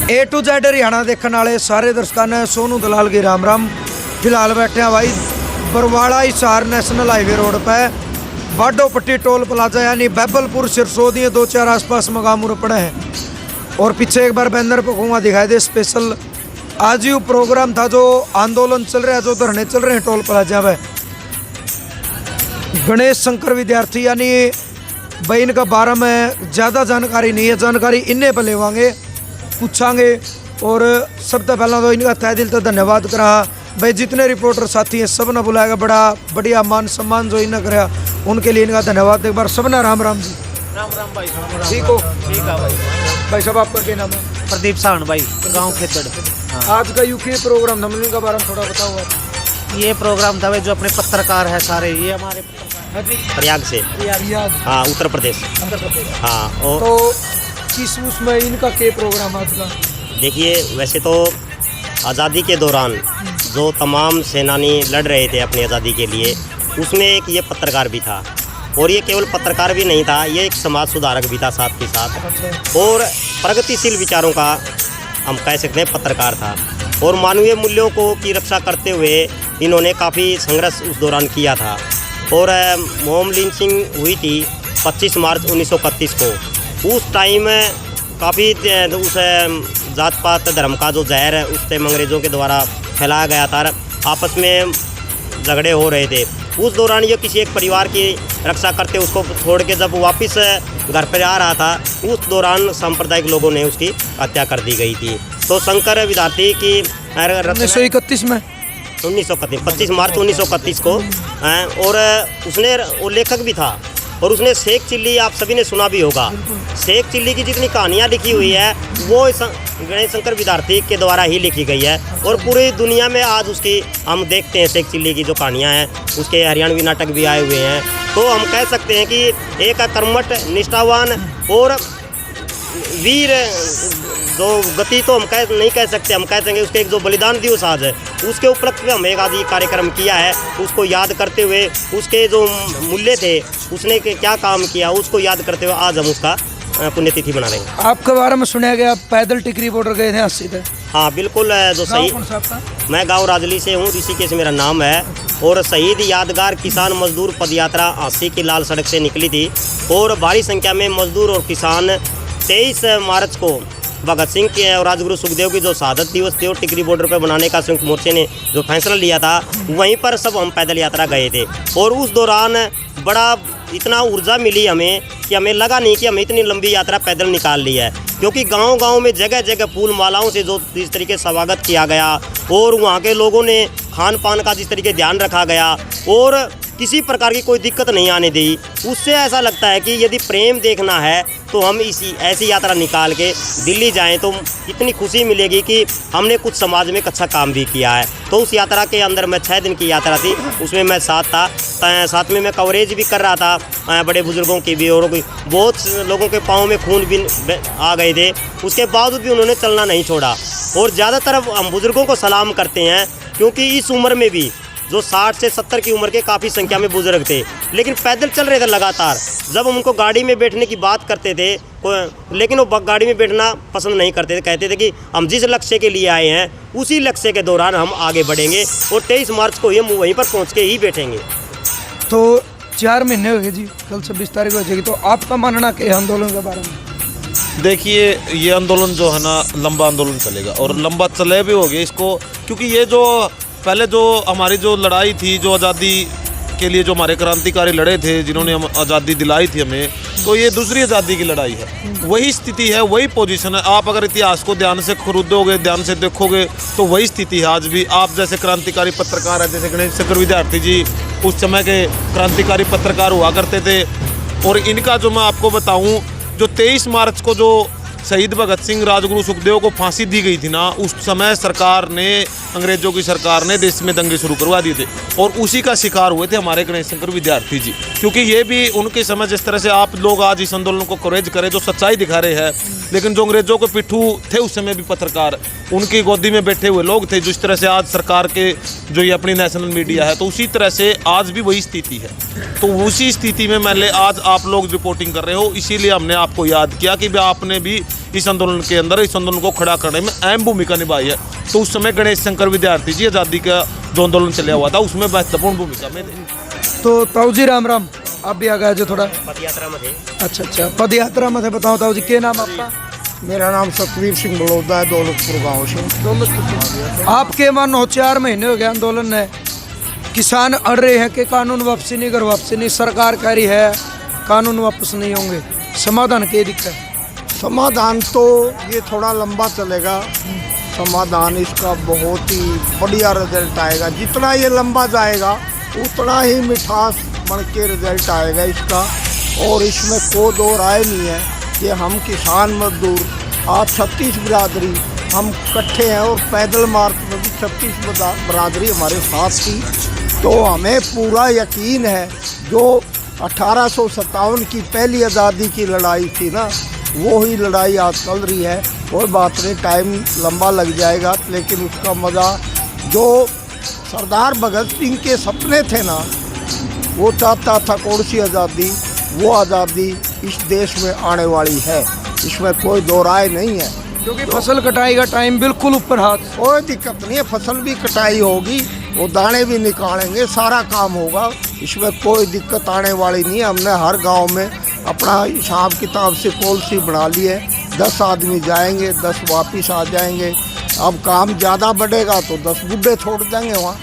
A to Z Haryana देखने वाले सारे दर्शकों ने सोनू दलाल की राम राम। फिलहाल बैठे हैं भाई Barwada Hisar national highway road पे बाडो पट्टी टोल प्लाजा यानी बैबलपुर सिरसोदिए 2-4 आसपास मकाम उड़ पड़े हैं। और पीछे एक बार बैनर पर घूमा दिखाई दे स्पेशल आज ही प्रोग्राम था जो आंदोलन चल रहा है, जो धरने चल रहे हैं टोल प्लाजा पे। गणेश शंकर विद्यार्थी यानी भाई इनका बारे में ज़्यादा जानकारी नहीं है, जानकारी इन्हें पर लेवांगे पूछांगे। और सबसे पहला तो इनका तहे दिल से धन्यवाद करा भाई, जितने रिपोर्टर साथी हैं सब ने बुलाएगा, बड़ा बढ़िया मान सम्मान जो इन्हें करा उनके लिए इनका धन्यवाद। एक बार सबने राम राम जी। राम राम भाई। ठीक हो? ठीक है भाई। भाई साहब आपका क्या नाम है? प्रदीप साहन भाई, गांव खेतड़। हाँ। आज का यूके प्रोग्राम था, के बारे में थोड़ा बताओ आप। ये प्रोग्राम था जो अपने पत्रकार है सारे, ये हमारे प्रयाग से। हाँ, उत्तर प्रदेश। हाँ। और तो किस उसमें इनका क्या प्रोग्राम आज का? देखिए, वैसे तो आज़ादी के दौरान जो तमाम सेनानी लड़ रहे थे अपनी आज़ादी के लिए, उसमें एक ये पत्रकार भी था। और ये केवल पत्रकार भी नहीं था, ये एक समाज सुधारक भी था साथ के साथ। और प्रगतिशील विचारों का हम कह सकते हैं पत्रकार था। और मानवीय मूल्यों को की रक्षा करते हुए इन्होंने काफ़ी संघर्ष उस दौरान किया था। और मोम लिंचिंग हुई थी 25 मार्च 1931 को। उस टाइम काफ़ी उस जात पात धर्म का जो जहर है उस टाइम अंग्रेज़ों के द्वारा फैलाया गया था, आपस में झगड़े हो रहे थे। उस दौरान ये किसी एक परिवार की रक्षा करते उसको छोड़ के जब वापस घर पर आ रहा था, उस दौरान सांप्रदायिक लोगों ने उसकी हत्या कर दी गई थी। तो शंकर विद्यार्थी की 1931 में 1931 25 मार्च 1931 को। और उसने वो लेखक भी था। और उसने शेख चिल्ली, आप सभी ने सुना भी होगा, शेख चिल्ली की जितनी कहानियाँ लिखी हुई है वो गणेश शंकर विद्यार्थी के द्वारा ही लिखी गई है। और पूरी दुनिया में आज उसकी हम देखते हैं शेख चिल्ली की जो कहानियाँ हैं, उसके हरियाणवी नाटक भी आए हुए हैं। तो हम कह सकते हैं कि एक कर्मठ, निष्ठावान और वीर जो गति तो हम नहीं कह सकते, हम कह सकेंगे उसके एक जो बलिदान दिवस आज है उसके उपलक्ष्य में हम एक आज ये कार्यक्रम किया है। उसको याद करते हुए उसके जो मूल्य थे, उसने क्या काम किया, उसको याद करते हुए आज हम उसका पुण्यतिथि मना रहे हैं। आपके बारे में सुना गया पैदल टिकरी बॉर्डर गए थे 80 पे। हाँ बिल्कुल, जो सही। मैं गाँव राजली से हूँ, ऋषिकेश मेरा नाम है। और शहीद यादगार किसान मजदूर पदयात्रा 80 की लाल सड़क से निकली थी। और भारी संख्या में मजदूर और किसान 23 मार्च को भगत सिंह के और राजगुरु सुखदेव की जो शहादत दिवस थे और टिकरी बॉर्डर पर बनाने का संयुक्त मोर्चे ने जो फैसला लिया था, वहीं पर सब हम पैदल यात्रा गए थे। और उस दौरान बड़ा इतना ऊर्जा मिली हमें कि हमें लगा नहीं कि हमें इतनी लंबी यात्रा पैदल निकाल ली है। क्योंकि गांव-गांव में जगह जगह फूल मालाओं से जो जिस तरीके स्वागत किया गया और वहाँ के लोगों ने खान पान का जिस तरीके ध्यान रखा गया और किसी प्रकार की कोई दिक्कत नहीं आने दी, उससे ऐसा लगता है कि यदि प्रेम देखना है तो हम ऐसी यात्रा निकाल के दिल्ली जाएं तो इतनी खुशी मिलेगी कि हमने कुछ समाज में एक अच्छा काम भी किया है। तो उस यात्रा के अंदर मैं 6 दिन की यात्रा थी, उसमें मैं साथ था। साथ में मैं कवरेज भी कर रहा था बड़े बुजुर्गों की भी। और बहुत लोगों के पाँव में खून भी आ गए थे, उसके बावजूद भी उन्होंने चलना नहीं छोड़ा। और ज़्यादातर हम बुजुर्गों को सलाम करते हैं, क्योंकि इस उम्र में भी जो 60 से 70 की उम्र के काफ़ी संख्या में बुजुर्ग थे, लेकिन पैदल चल रहे थे लगातार। जब हम उनको गाड़ी में बैठने की बात करते थे, लेकिन वो गाड़ी में बैठना पसंद नहीं करते थे, कहते थे कि हम जिस लक्ष्य के लिए आए हैं उसी लक्ष्य के दौरान हम आगे बढ़ेंगे और 23 मार्च को हम वहीं पर पहुँच के ही बैठेंगे। तो 4 महीने हो गए जी, कल 26 तारीख हो जाएगी। तो आपका मानना क्या है आंदोलन के बारे में? देखिए, ये आंदोलन जो है ना, लंबा आंदोलन चलेगा और लंबा चले भी हो गया इसको, क्योंकि ये जो पहले जो हमारी जो लड़ाई थी, जो आज़ादी के लिए जो हमारे क्रांतिकारी लड़े थे, जिन्होंने हम आज़ादी दिलाई थी हमें, तो ये दूसरी आज़ादी की लड़ाई है। वही स्थिति है, वही पोजीशन है। आप अगर इतिहास को ध्यान से खरीदोगे, ध्यान से देखोगे तो वही स्थिति है आज भी। आप जैसे क्रांतिकारी पत्रकार है, जैसे गणेश शंकर विद्यार्थी जी उस समय के क्रांतिकारी पत्रकार हुआ करते थे। और इनका जो मैं आपको बताऊँ, जो 23 मार्च को जो शहीद भगत सिंह, राजगुरु सुखदेव को फांसी दी गई थी ना, उस समय सरकार ने, अंग्रेजों की सरकार ने देश में दंगे शुरू करवा दिए थे। और उसी का शिकार हुए थे हमारे गणेश शंकर विद्यार्थी जी, क्योंकि ये भी उनके समय जिस तरह से आप लोग आज इस आंदोलन को कवरेज करें, जो सच्चाई दिखा रहे हैं, लेकिन जो अंग्रेजों के पिट्ठू थे उस समय भी पत्रकार, उनकी गोदी में बैठे हुए लोग थे। जिस तरह से आज सरकार के जो ये अपनी नेशनल मीडिया है, तो उसी तरह से आज भी वही स्थिति है। तो उसी स्थिति में मैंने आज आप लोग रिपोर्टिंग कर रहे हो, इसीलिए हमने आपको याद किया कि आपने भी इस आंदोलन के अंदर इस आंदोलन को खड़ा करने में अहम भूमिका निभाई है। तो उस समय गणेश शंकर विद्यार्थी जी आज़ादी का जो आंदोलन चला हुआ था उसमें महत्वपूर्ण भूमिका में थे। तो ताऊ जी राम राम, आप भी आ गए जो थोड़ा। पद यात्रा में थे। अच्छा, पद यात्रा में थे। बताओ ताऊ जी, क्या नाम आपका? मेरा नाम सतवीर सिंह बड़ौदा है, दौलतपुर गांव से। आपके मानो 4 महीने हो गए आंदोलन है, किसान अड़ रहे हैं कि कानून वापसी नहीं, घर वापसी नहीं, सरकार कह रही है कानून वापस नहीं होंगे, समाधान क्या दिक्कत? समाधान तो ये थोड़ा लंबा चलेगा। समाधान इसका बहुत ही बढ़िया रिजल्ट आएगा। जितना ये लंबा जाएगा उतना ही मिठास बन के रिजल्ट आएगा इसका। और इसमें कोई दो राय नहीं है कि हम किसान मजदूर आज 36 बिरादरी हम इकट्ठे हैं और पैदल मार्च में भी 36 बिरादरी हमारे साथ थी। तो हमें पूरा यकीन है जो 1857 की पहली आज़ादी की लड़ाई थी ना, वो ही लड़ाई आज चल रही है। कोई बात नहीं, टाइम लंबा लग जाएगा, लेकिन उसका मज़ा जो सरदार भगत सिंह के सपने थे ना, वो चाहता था कौन सी आज़ादी, वो आज़ादी इस देश में आने वाली है, इसमें कोई दो राय नहीं है। क्योंकि फसल कटाई का टाइम बिल्कुल ऊपर हाथ। कोई दिक्कत नहीं है, फसल भी कटाई होगी, वो दाने भी निकालेंगे, सारा काम होगा, इसमें कोई दिक्कत आने वाली नहीं है। हमने हर गांव में अपना हिसाब किताब से पॉलिसी बना ली है। 10 आदमी जाएंगे, 10 वापस आ जाएंगे। अब काम ज़्यादा बढ़ेगा तो 10 बुड्ढे छोड़ देंगे वहाँ।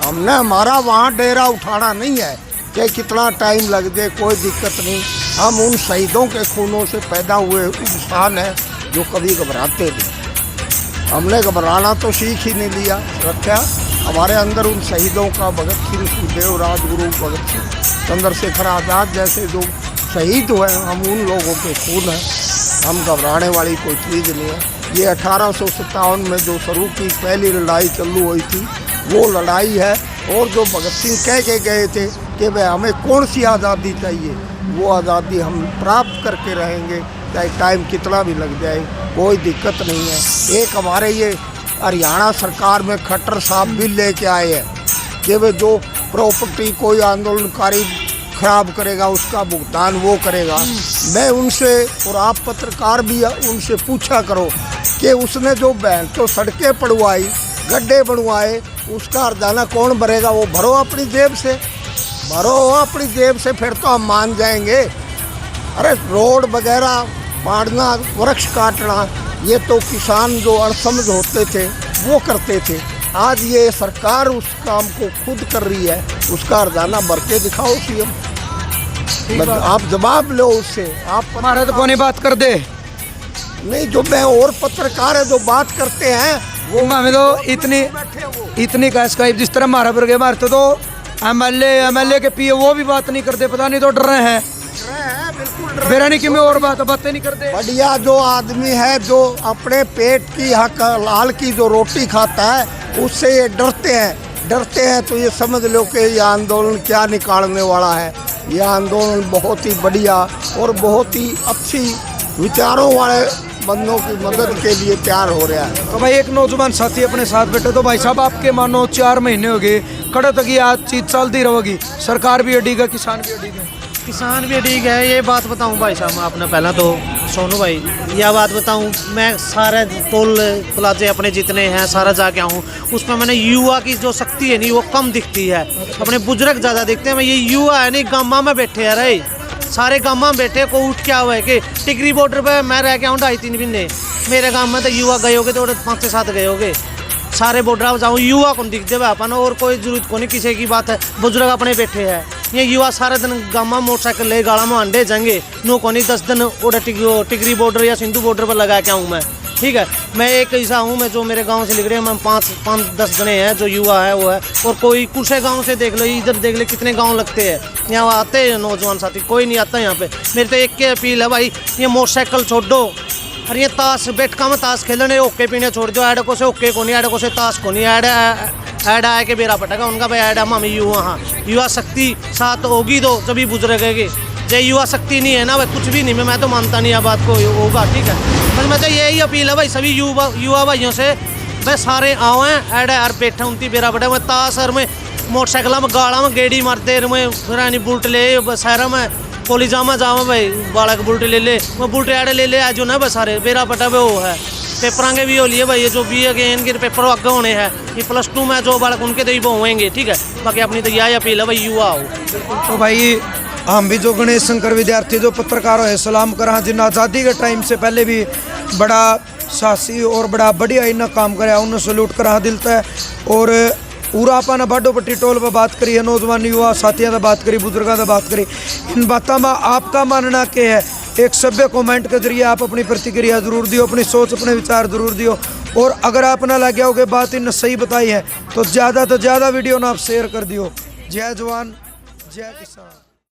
हमने हमारा वहाँ डेरा उठाना नहीं है कि कितना टाइम लग जाए, कोई दिक्कत नहीं। हम उन शहीदों के खूनों से पैदा हुए इंसान हैं जो कभी घबराते नहीं। हमने घबराना तो सीख ही नहीं लिया, रखा हमारे अंदर उन शहीदों का, भगत सिंह, सुखदेव, राजगुरु, भगत सिंह, चंद्रशेखर आज़ाद जैसे जो शहीद हुए हैं, हम उन लोगों के खून हैं। हम घबराने वाली कोई चीज़ नहीं है। ये 1857 में जो शुरू की पहली लड़ाई चालू हुई थी वो लड़ाई है। और जो भगत सिंह कह के गए थे कि भाई हमें कौन सी आज़ादी चाहिए, वो आज़ादी हम प्राप्त करके रहेंगे, चाहे टाइम कितना भी लग जाए, कोई दिक्कत नहीं है। एक हमारे ये हरियाणा सरकार में खट्टर साहब बिल लेके आए हैं कि वे जो प्रॉपर्टी कोई आंदोलनकारी खराब करेगा उसका भुगतान वो करेगा। मैं उनसे, और आप पत्रकार भी उनसे पूछा करो कि उसने जो बैंक तो सड़कें पड़वाई, गड्ढे बनवाए, उसका हर्जाना कौन भरेगा? वो भरो अपनी जेब से, भरो अपनी जेब से, फिर तो हम मान जाएंगे। अरे रोड वगैरह बांटना, वृक्ष काटना, ये तो किसान जो अड़समझ होते थे वो करते थे। आज ये सरकार उस काम को खुद कर रही है, उसका हर्जाना भर के दिखाओ सीएम, आप जवाब लो उससे। आप हमारे तो कोई बात कर दे नहीं, जो मैं और पत्रकार है जो बात करते हैं वो हमें तो इतनी कैश जिस तरह मारा पर गए मारते तो एमएलए के पीए वो भी बात नहीं करते, पता नहीं तो डर रहे हैं। मेरा नहीं कि मैं और बातें नहीं करते। बढ़िया जो आदमी है जो अपने पेट की हक लाल की जो रोटी खाता है उससे ये डरते हैं। तो ये समझ लो कि ये आंदोलन क्या निकालने वाला है। यह आंदोलन बहुत ही बढ़िया और बहुत ही अच्छी विचारों वाले बंदों की मदद के लिए तैयार हो रहा है। तो भाई एक नौजवान साथी अपने साथ बैठे। तो भाई साहब आपके मानो 4 महीने हो गए, खड़े तक ये आज चीज चलती रहेगी, सरकार भी अड़ेगा, किसान भी अड़ेगा। किसान भी ठीक है। ये बात बताऊं भाई साहब मैं अपना, पहला तो सोनू भाई यह बात बताऊं, मैं सारे टोल प्लाजे अपने जितने हैं सारा जाके आऊँ, उसमें मैंने युवा की जो शक्ति है नहीं वो कम दिखती है, अपने बुजुर्ग ज़्यादा दिखते हैं। मैं ये युवा है नहीं गामा में बैठे है रहे, सारे गाँव में बैठे को उठ क्या हुआ है कि टिकरी बॉर्डर पे मैं रह के आऊँ 2.5-3 महीने, मेरे गाँव में तो युवा गए होगे तो 5 से 7 गए होगे, सारे बॉर्डर जाऊँ युवा को दिखते हुए अपन, और कोई जरूरत को नहीं किसी की बात है। बुजुर्ग अपने बैठे हैं, ये युवा सारे दिन गाँव में मोटरसाइकिल ले गाड़ा में अंडे जाएंगे, नो को नहीं 10 दिन और टिकरी बॉर्डर या सिंधु बॉर्डर पर लगा के आऊँ मैं। ठीक है, मैं एक ऐसा हूँ मैं जो मेरे गांव से लिख रहे हैं, मैं 5-10 जने हैं जो युवा है वो है, और कोई कुछ गांव से देख लो, इधर देख ले कितने गांव लगते हैं, यहाँ आते हैं नौजवान साथी, कोई नहीं आता यहाँ पे। मेरी तो एक के अपील है भाई, ये मोटरसाइकिल छोड़ दो और ये ताश बैठका में ताश खेलने ओके पीने छोड़ दो। एडको से ओके को नहीं, एडको से ताश को नहीं, ऐड आए के बेरा पटेगा उनका भाई। ऐड हम युवा, हाँ युवा शक्ति साथ होगी तो जब बुजुर्ग है। जो युवा शक्ति नहीं है ना भाई कुछ भी नहीं, मैं तो मानता नहीं है बात को होगा। ठीक है, बस मैं तो यही अपील है भाई सभी युवा भाइयों से, भाई सारे आओ हैं ऐड यार बैठे उनती बेरा पटे। मैं ताश और में मोटरसाइकिल में गाड़ा में गेड़ी मारते मैं फिर बुलट ले शहर में कॉलेज जावा भाई बालक बुलटे ले ले मैं बुलटे आड़े ले ले जो ना बस सारे मेरा पटा वो है पेपर के भी हो लिए भाई, ये जो बी ए इनके पेपर आगे होने हैं, ये +2 में जो बालक उनके तो ही वो होंगे। ठीक है, बाकी अपनी तो यह अपील है भाई युवा हो। तो भाई हम भी जो गणेश शंकर विद्यार्थी जो पत्रकार है सलाम करा जिन आज़ादी के टाइम से पहले भी बड़ा साहसी और बड़ा बढ़िया इन्हें काम कराया, उन्हें सल्यूट करा दिलता है। और पूरा अपन बाडो पट्टी टोल पर बात करी है, नौजवान युवा साथियों का बात करी, बुजुर्गों का बात करी, इन बातों में आपका मानना क्या है? एक सभ्य कमेंट के जरिए आप अपनी प्रतिक्रिया जरूर दियो, अपनी सोच अपने विचार जरूर दियो। और अगर आपने लगे हो कि बात इन सही बताई है तो ज़्यादा वीडियो ना आप शेयर कर दियो। जय जवान जय किसान।